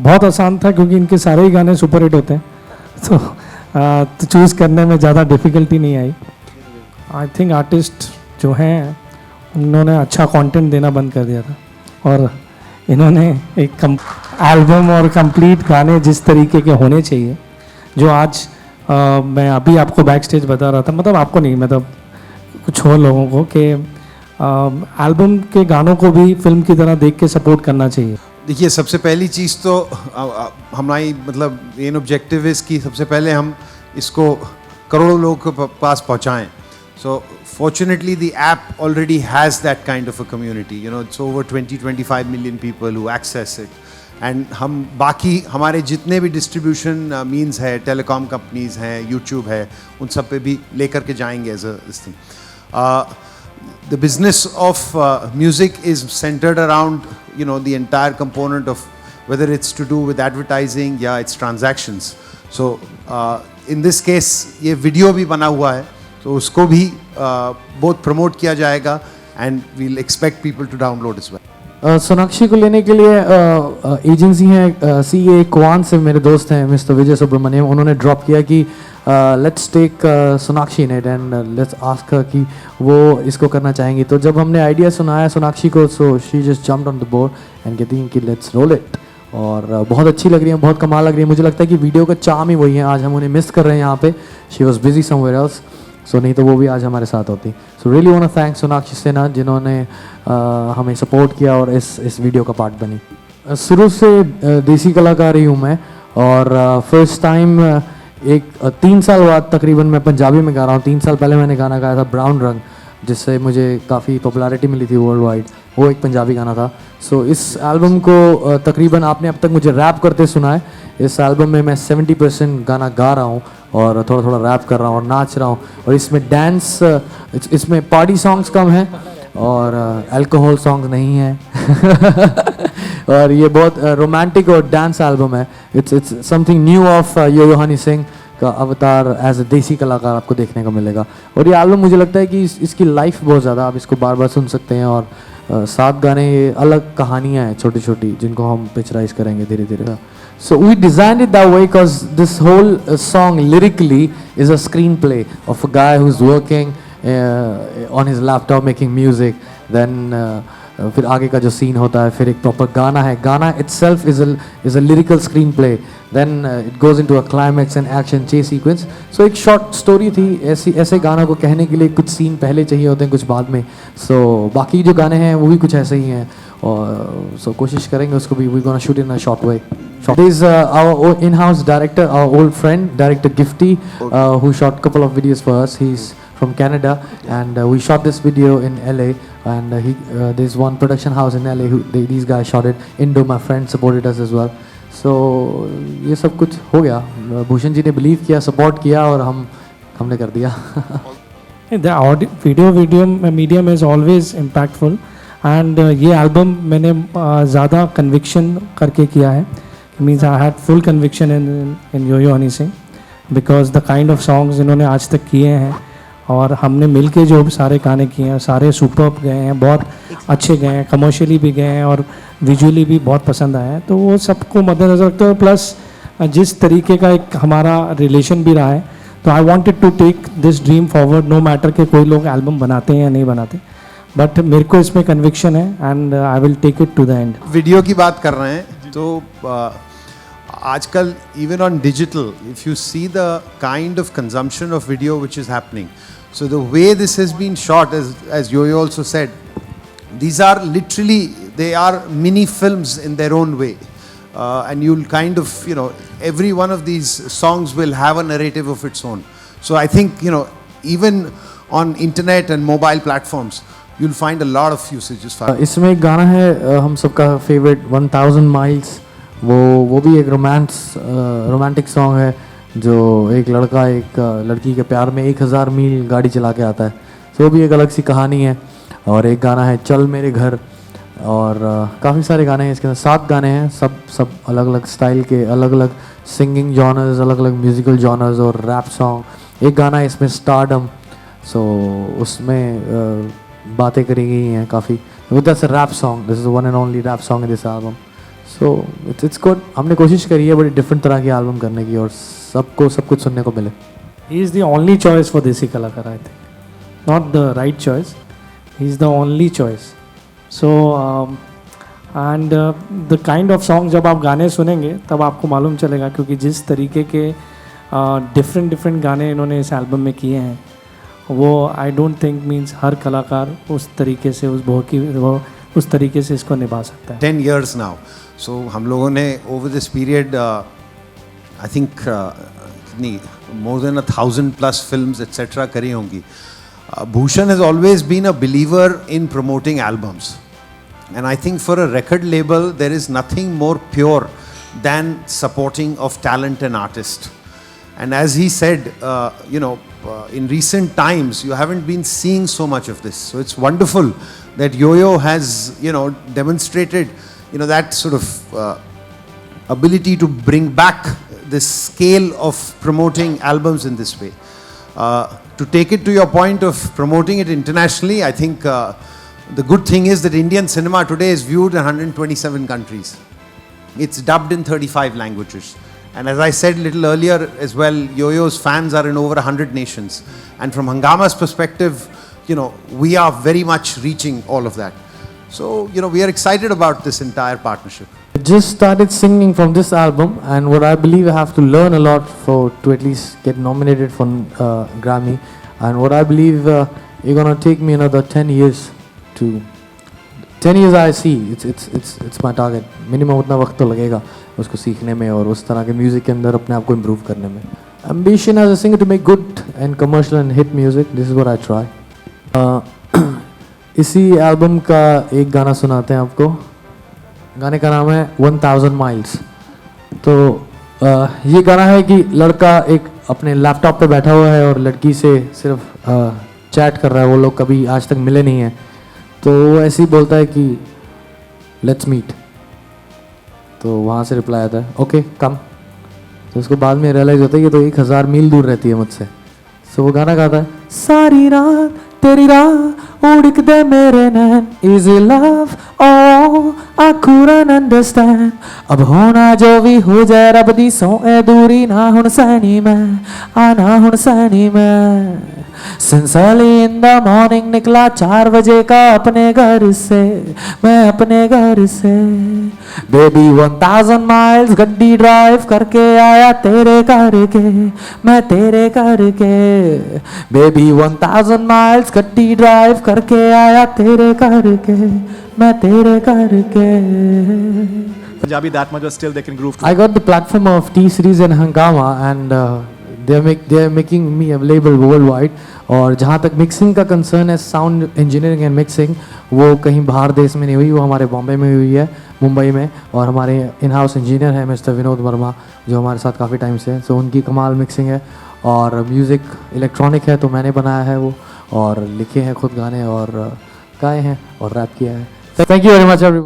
बहुत आसान था क्योंकि इनके सारे ही गाने सुपर हिट होते हैं, तो चूज़ करने में ज़्यादा डिफ़िकल्टी नहीं आई। आई थिंक आर्टिस्ट जो हैं उन्होंने अच्छा कंटेंट देना बंद कर दिया था, और इन्होंने एक एल्बम और कंप्लीट गाने जिस तरीके के होने चाहिए, जो आज मैं अभी आपको बैक स्टेज बता रहा था, मतलब आपको नहीं, मतलब कुछ और लोगों को, कि एल्बम के गानों को भी फिल्म की तरह देख के सपोर्ट करना चाहिए। देखिए, सबसे पहली चीज़ तो हमारी मतलब मेन ऑब्जेक्टिव इज़ कि सबसे पहले हम इसको करोड़ों लोगों के पास पहुंचाएं। सो fortunately the app already has that kind of a community, you know, it's over 20-25 million people who access it, and हम बाकी हमारे जितने भी डिस्ट्रीब्यूशन मीन्स है, टेलीकॉम कंपनीज़ हैं, यूट्यूब है, उन सब पे भी लेकर के जाएंगे as a this thing. The business of music is centered around, you know, the entire component of whether it's to do with advertising या it's transactions. So in this case ये वीडियो भी बना हुआ है, तो उसको भी बहुत प्रमोट किया जाएगा, and we'll expect people to download इस बार। सोनाक्षी को लेने के लिए एजेंसी है CA क्वान से मेरे दोस्त हैं मिस्टर विजय सुब्रमण्यम, उन्होंने ड्रॉप किया कि let's take Sonakshi in it and let's ask her कि वो इसको करना चाहेंगी। तो जब हमने आइडिया सुनाया सोनाक्षी को, so she just jumped on the board and कहती हैं कि लेट्स रोल इट, और बहुत अच्छी लग रही है, बहुत कमाल लग रही है। मुझे लगता है कि वीडियो का चार्म ही वही है, आज हम उन्हें मिस कर रहे हैं यहाँ पे, she was busy somewhere else, so नहीं तो वो भी आज हमारे साथ होती। So really want to thank Sonakshi Sinha जिन्होंने हमें सपोर्ट किया और इस वीडियो का पार्ट बनी। शुरू से देसी कलाकार ही हूँ मैं, और फर्स्ट टाइम 3 साल बाद तकरीबन मैं पंजाबी में गा रहा हूँ। 3 साल पहले मैंने गाना गाया था ब्राउन रंग, जिससे मुझे काफ़ी पॉपुलैरिटी मिली थी वर्ल्ड वाइड, वो एक पंजाबी गाना था। सो इस एल्बम को तकरीबन आपने अब तक मुझे रैप करते सुना है, इस एल्बम में मैं 70% गाना गा रहा हूँ और थोड़ा थोड़ा रैप कर रहा हूँ और नाच रहा हूँ, और इसमें डांस, इसमें पार्टी सॉन्ग्स कम हैं और अल्कोहल सॉन्ग्स नहीं हैं और ये बहुत रोमांटिक और डांस एल्बम है। इट्स समथिंग न्यू ऑफ यो हनी सिंह का अवतार एज अ देसी कलाकार आपको देखने को मिलेगा। और ये एल्बम मुझे लगता है कि इसकी लाइफ बहुत ज़्यादा, आप इसको बार बार सुन सकते हैं, और 7 गाने ये अलग कहानियाँ हैं छोटी छोटी, जिनको हम पिक्चराइज करेंगे धीरे धीरे। So we designed it that way because this whole song lyrically is a screenplay of a guy who's working on his laptop making music. Then फिर आगे का जो सीन होता है, फिर एक प्रॉपर गाना है, गाना itself is a lyrical screenplay. Then it goes into a climax and action chase sequence. So एक short story थी, ऐसे गाना को कहने के लिए कुछ सीन पहले चाहिए होते हैं, कुछ बाद में। So बाकी जो गाने हैं वो भी कुछ ऐसे ही हैं, और so कोशिश करेंगे उसको भी, we're gonna shoot in a short way. There is our in-house director, our old friend, director Gifty, who shot couple of videos for us. He's from Canada, and we shot this video in LA, and there's one production house in LA these guys shot it. Indo, my friend, supported us as well. So ये सब कुछ हो गया, भूषण जी ने believe किया, support किया, और हमने कर दिया। The audio medium is always impactful, and ये एल्बम मैंने ज़्यादा कन्विक्शन करके किया है। Means I had full conviction in Yo-Yo Honey Singh, because the kind of songs इन्होंने आज तक किए हैं, और हमने मिलके जो सारे गाने किए हैं सारे सुपर्ब गए हैं, बहुत अच्छे गए हैं, कमर्शियली भी गए हैं और विजुअली भी बहुत पसंद आए हैं। तो वो सबको मद्देनजर रखते हुए, प्लस जिस तरीके का एक हमारा रिलेशन भी रहा है, तो I wanted to take this dream forward, no matter कि कोई लोग एल्बम बनाते हैं या नहीं बनाते, बट मेरे को इसमें कन्विक्शन है, and I will take it to the end. Video की बात कर रहे हैं, तो आजकल even on digital, if you see the kind of consumption of video which is happening, so the way this has been shot, as Yo-Yo also said, these are literally, they are mini films in their own way, and you'll kind of, you know, every one of these songs will have a narrative of its own. So I think, you know, even on internet and mobile platforms, you'll find a lot of usages for इसमें एक गाना है हम सबका favourite 1000 miles, वो भी एक romantic song है, जो एक लड़का एक लड़की के प्यार में 1000 मील गाड़ी चला के आता है, तो वो भी एक अलग सी कहानी है। और एक गाना है चल मेरे घर, और काफ़ी सारे गाने हैं इसके अंदर, 7 गाने हैं, सब अलग अलग स्टाइल के, अलग अलग सिंगिंग जॉनर्स, अलग अलग म्यूजिकल जॉनर्स और रैप सॉन्ग। एक गाना है इसमें स्टारडम, सो उसमें बातें करी गई हैं काफ़ी, that's a rap song, this is one and only rap song in this album. So it's good. हमने कोशिश करी है बड़ी डिफरेंट तरह की एल्बम करने की और सबको सब कुछ सुनने को मिले. He is the only choice for Desi Kalakar, I think. Not the right choice. He is the only choice. So, the kind of song जब आप गाने सुनेंगे तब आपको मालूम चलेगा, क्योंकि जिस तरीके के डिफरेंट गाने इन्होंने इस एल्बम में किए हैं वो आई डोंट थिंक मीन्स हर कलाकार उस तरीके से वो उस तरीके से इसको निभा सकता है. 10 years now. So हम लोगों ने over this period I think more than 1,000+ films etc. करी होंगी. Bhushan has always been a believer in promoting albums, and I think for a record label there is nothing more pure than supporting of talent and artist. And as he said, in recent times you haven't been seeing so much of this, so it's wonderful that Yo-Yo has demonstrated that sort of ability to bring back this scale of promoting albums in this way. To take it to your point of promoting it internationally, I think the good thing is that Indian cinema today is viewed in 127 countries. It's dubbed in 35 languages. And as I said a little earlier as well, Yo-Yo's fans are in over 100 nations. And from Hangama's perspective, we are very much reaching all of that. So, we are excited about this entire partnership. I just started singing from this album, and what I believe I have to learn a lot to at least get nominated for Grammy. And what I believe you're gonna take me another 10 years to 10 years. I see it's my target. Minimum उतना वक्त तो लगेगा उसको सीखने में और उस तरह के म्यूजिक के अंदर अपने आप को इम्प्रूव करने में. Ambition as a singer to make good and commercial and hit music. This is what I try. इसी एल्बम का एक गाना सुनाते हैं आपको. गाने का नाम है 1000 Miles. तो ये गाना है कि लड़का एक अपने लैपटॉप पे बैठा हुआ है और लड़की से सिर्फ चैट कर रहा है. वो लोग कभी आज तक मिले नहीं हैं, तो वो ऐसे ही बोलता है कि लेट्स मीट. तो वहाँ से रिप्लाई आता है ओके कम. तो उसको बाद में रियलाइज होता है कि तो 1000 मील दूर रहती है मुझसे. तो वो गाना गाता है सारी रात तेरी राह उड़कदे मेरे नैन इजी लव ओ आई couldn't understand. अब होना जो भी हो जाए रब दी सोए दूरी ना हुन सैनी मैं आना हुन सैनी मैं. Since early in the morning निकला 4 बजे का अपने घर से मैं अपने घर से. Baby 1000 miles गड्डी ड्राइव करके आया तेरे घर के मैं तेरे घर के. Baby 1000 miles गड्डी ड्राइव करके आया तेरे घर के मैं तेरे घर के. Punjabi that much, but still they can groove to. I got the platform of T-Series and Hangama, and they're making me available worldwide. और जहाँ तक मिक्सिंग का कंसर्न है, साउंड इंजीनियरिंग एंड मिक्सिंग, वो कहीं बाहर देश में नहीं हुई, वो हमारे बॉम्बे में हुई है, मुंबई में. और हमारे इन हाउस इंजीनियर हैं मिस्टर विनोद वर्मा, जो हमारे साथ काफ़ी टाइम से हैं. सो उनकी कमाल मिक्सिंग है और म्यूज़िक इलेक्ट्रॉनिक है, तो मैंने बनाया है वो, और लिखे हैं खुद गाने और गाए हैं और रैप किया है. Thank you very much everyone.